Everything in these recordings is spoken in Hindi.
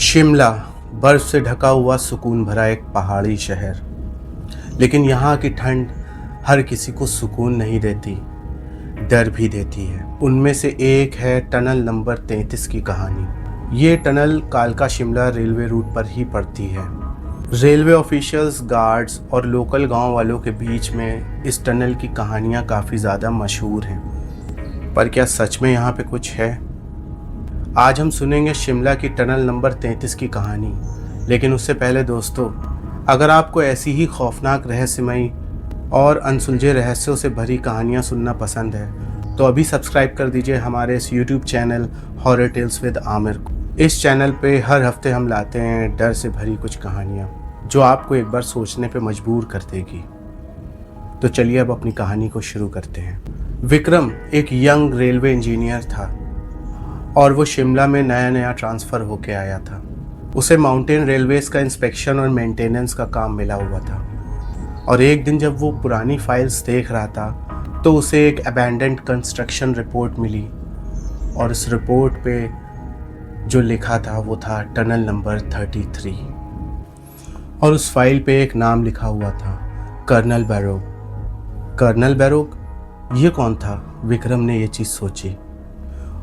शिमला बर्फ से ढका हुआ सुकून भरा एक पहाड़ी शहर, लेकिन यहाँ की ठंड हर किसी को सुकून नहीं देती, डर भी देती है। उनमें से एक है टनल नंबर 33 की कहानी। ये टनल कालका शिमला रेलवे रूट पर ही पड़ती है। रेलवे ऑफिशियल्स, गार्ड्स और लोकल गांव वालों के बीच में इस टनल की कहानियाँ काफ़ी ज़्यादा मशहूर हैं। पर क्या सच में यहाँ पे कुछ है? आज हम सुनेंगे शिमला की टनल नंबर 33 की कहानी। लेकिन उससे पहले दोस्तों, अगर आपको ऐसी ही खौफनाक, रहस्यमयी और अनसुलझे रहस्यों से भरी कहानियाँ सुनना पसंद है तो अभी सब्सक्राइब कर दीजिए हमारे इस YouTube channel horror tales with Aamir को। इस चैनल पे हर हफ्ते हम लाते हैं डर से भरी कुछ कहानियाँ जो आपको एक बार सोचने पे मजबूर कर देगी। तो चलिए अब अपनी कहानी को शुरू करते हैं। विक्रम एक यंग रेलवे इंजीनियर था और वो शिमला में नया नया ट्रांसफ़र होके आया था। उसे माउंटेन रेलवेज का इंस्पेक्शन और मेंटेनेंस का काम मिला हुआ था। और एक दिन जब वो पुरानी फाइल्स देख रहा था तो उसे एक अबैंडन्ड कंस्ट्रक्शन रिपोर्ट मिली, और इस रिपोर्ट पे जो लिखा था वो था टनल नंबर 33। और उस फाइल पे एक नाम लिखा हुआ था, कर्नल बैरोग। कर्नल बैरोग, ये कौन था? विक्रम ने ये चीज़ सोची।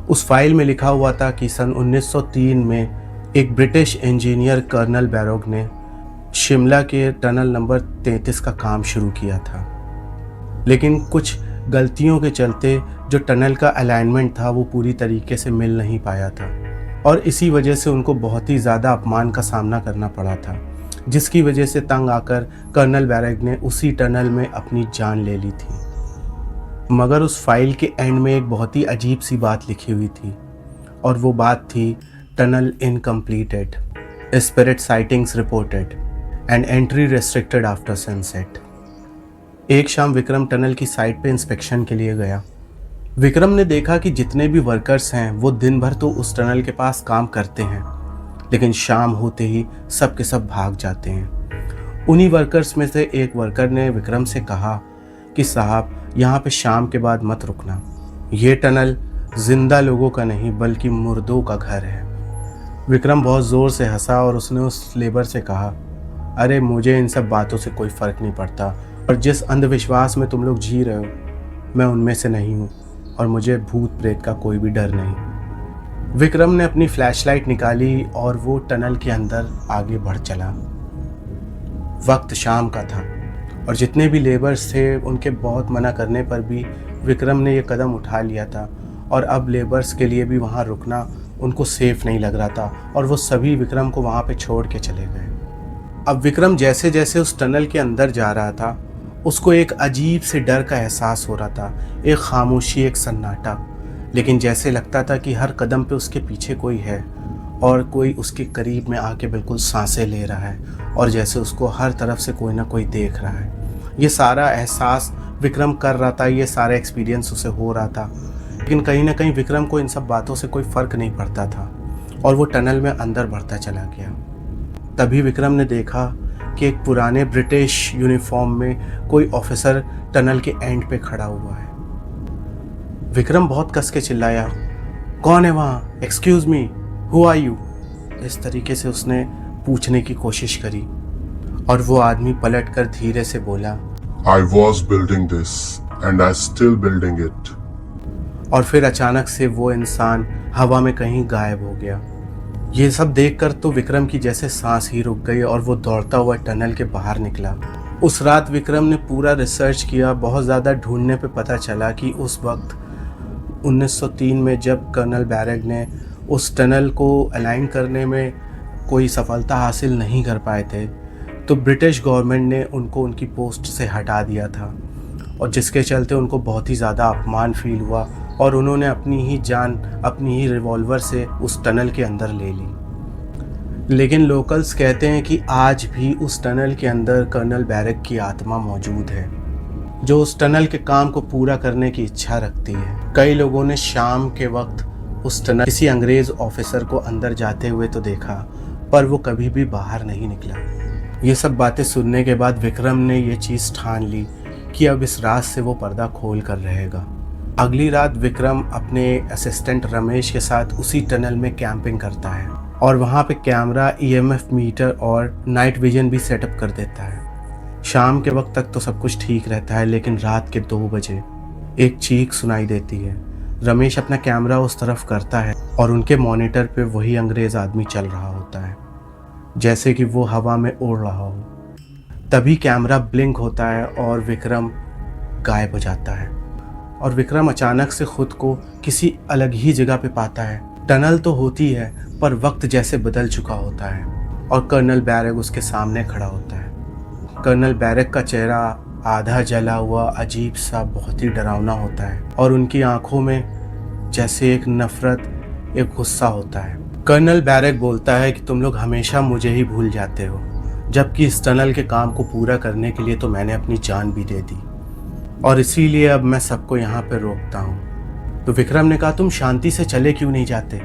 उस फाइल में लिखा हुआ था कि सन 1903 में एक ब्रिटिश इंजीनियर कर्नल बैरोग ने शिमला के टनल नंबर 33 का काम शुरू किया था। लेकिन कुछ गलतियों के चलते जो टनल का अलाइनमेंट था वो पूरी तरीके से मिल नहीं पाया था, और इसी वजह से उनको बहुत ही ज़्यादा अपमान का सामना करना पड़ा था, जिसकी वजह से तंग आकर कर्नल बैरोग ने उसी टनल में अपनी जान ले ली थी। मगर उस फाइल के एंड में एक बहुत ही अजीब सी बात लिखी हुई थी, और वो बात थी tunnel incompleted, spirit sightings reported and entry restricted after sunset. एक शाम विक्रम टनल की साइट पे इंस्पेक्शन के लिए गया। विक्रम ने देखा कि जितने भी वर्कर्स हैं वो दिन भर तो उस टनल के पास काम करते हैं, लेकिन शाम होते ही सब के सब भाग जाते हैं। उन्हीं वर्कर्स में से एक वर्कर ने विक्रम से कहा कि साहब, यहाँ पे शाम के बाद मत रुकना। ये टनल जिंदा लोगों का नहीं बल्कि मुर्दों का घर है। विक्रम बहुत ज़ोर से हंसा और उसने उस लेबर से कहा, अरे मुझे इन सब बातों से कोई फ़र्क नहीं पड़ता, और जिस अंधविश्वास में तुम लोग जी रहे हो मैं उनमें से नहीं हूँ, और मुझे भूत प्रेत का कोई भी डर नहीं। विक्रम ने अपनी फ्लैशलाइट निकाली और वो टनल के अंदर आगे बढ़ चला। वक्त शाम का था और जितने भी लेबर्स थे उनके बहुत मना करने पर भी विक्रम ने ये कदम उठा लिया था, और अब लेबर्स के लिए भी वहाँ रुकना उनको सेफ नहीं लग रहा था, और वो सभी विक्रम को वहाँ पे छोड़ के चले गए। अब विक्रम जैसे जैसे उस टनल के अंदर जा रहा था उसको एक अजीब से डर का एहसास हो रहा था, एक खामोशी, एक सन्नाटा। लेकिन जैसे लगता था कि हर कदम पे उसके पीछे कोई है और कोई उसके करीब में आके बिल्कुल सांसें ले रहा है, और जैसे उसको हर तरफ से कोई ना कोई देख रहा है। ये सारा एहसास विक्रम कर रहा था, ये सारा एक्सपीरियंस उसे हो रहा था, लेकिन कहीं ना कहीं विक्रम को इन सब बातों से कोई फ़र्क नहीं पड़ता था, और वो टनल में अंदर बढ़ता चला गया। तभी विक्रम ने देखा कि एक पुराने ब्रिटिश यूनिफॉर्म में कोई ऑफिसर टनल के एंड पे खड़ा हुआ है। विक्रम बहुत कस के चिल्लाया, कौन है वहाँ? Excuse me, who are you? इस तरीके से उसने पूछने की कोशिश करी, और वो आदमी पलट कर धीरे से बोला, I was building this and I still building it. और फिर अचानक से वो इंसान हवा में कहीं गायब हो गया। ये सब देखकर तो विक्रम की जैसे सांस ही रुक गई और वो दौड़ता हुआ टनल के बाहर निकला। उस रात विक्रम ने पूरा रिसर्च किया। बहुत ज़्यादा ढूंढने पे पता चला कि उस वक्त 1903 में जब कर्नल बैरोग ने उस टनल को अलाइन करने में कोई सफलता हासिल नहीं कर पाए थे तो ब्रिटिश गवर्नमेंट ने उनको उनकी पोस्ट से हटा दिया था, और जिसके चलते उनको बहुत ही ज़्यादा अपमान फील हुआ और उन्होंने अपनी ही जान अपनी ही रिवॉल्वर से उस टनल के अंदर ले ली। लेकिन लोकल्स कहते हैं कि आज भी उस टनल के अंदर कर्नल बैरोग की आत्मा मौजूद है, जो उस टनल के काम को पूरा करने की इच्छा रखती है। कई लोगों ने शाम के वक्त उस टनल किसी अंग्रेज़ ऑफिसर को अंदर जाते हुए तो देखा, पर वो कभी भी बाहर नहीं निकला। ये सब बातें सुनने के बाद विक्रम ने ये चीज़ ठान ली कि अब इस रात से वो पर्दा खोल कर रहेगा। अगली रात विक्रम अपने असिस्टेंट रमेश के साथ उसी टनल में कैंपिंग करता है। और वहाँ पे कैमरा, ईएमएफ मीटर और नाइट विजन भी सेटअप कर देता है। शाम के वक्त तक तो सब कुछ ठीक रहता है, लेकिन रात के 2 बजे एक चीख सुनाई देती है। रमेश अपना कैमरा उस तरफ करता है और उनके मॉनिटर पे वही अंग्रेज़ आदमी चल रहा होता है, जैसे कि वो हवा में उड़ रहा हो। तभी कैमरा ब्लिंक होता है और विक्रम गायब हो जाता है और विक्रम अचानक से खुद को किसी अलग ही जगह पे पाता है। टनल तो होती है पर वक्त जैसे बदल चुका होता है और कर्नल बैरक उसके सामने खड़ा होता है। कर्नल बैरक का चेहरा आधा जला हुआ, अजीब सा, बहुत ही डरावना होता है और उनकी आंखों में जैसे एक नफरत, एक गुस्सा होता है। कर्नल बैरक बोलता है कि तुम लोग हमेशा मुझे ही भूल जाते हो, जबकि इस टनल के काम को पूरा करने के लिए तो मैंने अपनी जान भी दे दी और इसीलिए अब मैं सबको यहाँ पर रोकता हूँ। तो विक्रम ने कहा, तुम शांति से चले क्यों नहीं जाते?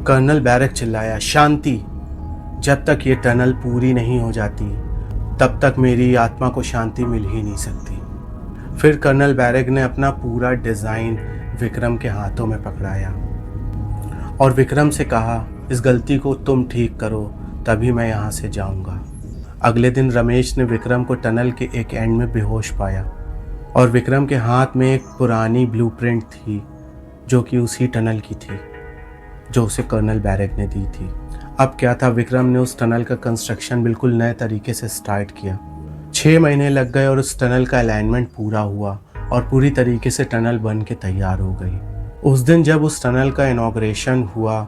कर्नल बैरक चिल्लाया, शांति? जब तक ये टनल पूरी नहीं हो जाती तब तक मेरी आत्मा को शांति मिल ही नहीं सकती। फिर कर्नल बैरक ने अपना पूरा डिज़ाइन विक्रम के हाथों में पकड़ाया और विक्रम से कहा, इस गलती को तुम ठीक करो तभी मैं यहाँ से जाऊँगा। अगले दिन रमेश ने विक्रम को टनल के एक एंड में बेहोश पाया और विक्रम के हाथ में एक पुरानी ब्लूप्रिंट थी जो कि उसी टनल की थी जो उसे कर्नल बैरक ने दी थी। अब क्या था, विक्रम ने उस टनल का कंस्ट्रक्शन बिल्कुल नए तरीके से स्टार्ट किया। 6 महीने लग गए और उस टनल का अलाइनमेंट पूरा हुआ और पूरी तरीके से टनल बन के तैयार हो गई। उस दिन जब उस टनल का इनॉग्रेशन हुआ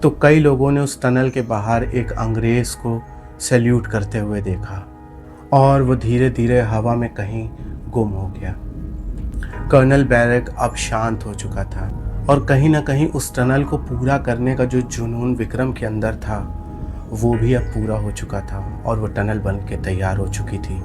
तो कई लोगों ने उस टनल के बाहर एक अंग्रेज़ को सैल्यूट करते हुए देखा और वो धीरे धीरे हवा में कहीं गुम हो गया। कर्नल बैरक अब शांत हो चुका था और कहीं ना कहीं उस टनल को पूरा करने का जो जुनून विक्रम के अंदर था वो भी अब पूरा हो चुका था और वो टनल बन के तैयार हो चुकी थी।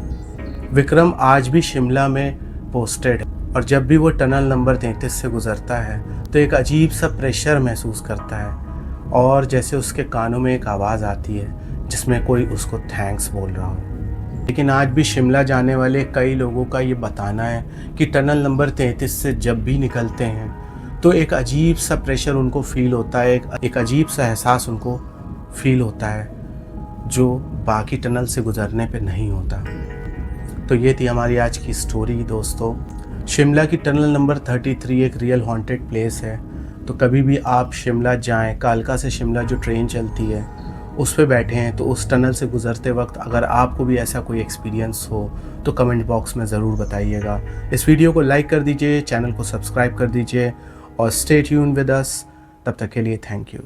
विक्रम आज भी शिमला में पोस्टेड है और जब भी वो टनल नंबर 33 से गुजरता है तो एक अजीब सा प्रेशर महसूस करता है और जैसे उसके कानों में एक आवाज़ आती है जिसमें कोई उसको थैंक्स बोल रहा हो। लेकिन आज भी शिमला जाने वाले कई लोगों का ये बताना है कि टनल नंबर 33 से जब भी निकलते हैं तो एक अजीब सा प्रेशर उनको फील होता है, एक अजीब सा एहसास उनको फील होता है जो बाकी टनल से गुजरने पे नहीं होता। तो ये थी हमारी आज की स्टोरी दोस्तों। शिमला की टनल नंबर 33 एक रियल हॉन्टेड प्लेस है। तो कभी भी आप शिमला जाएं, कालका से शिमला जो ट्रेन चलती है उस पे बैठे हैं तो उस टनल से गुजरते वक्त अगर आपको भी ऐसा कोई एक्सपीरियंस हो तो कमेंट बॉक्स में ज़रूर बताइएगा। इस वीडियो को लाइक कर दीजिए, चैनल को सब्सक्राइब कर दीजिए और स्टे ट्यून विद अस। तब तक के लिए थैंक यू।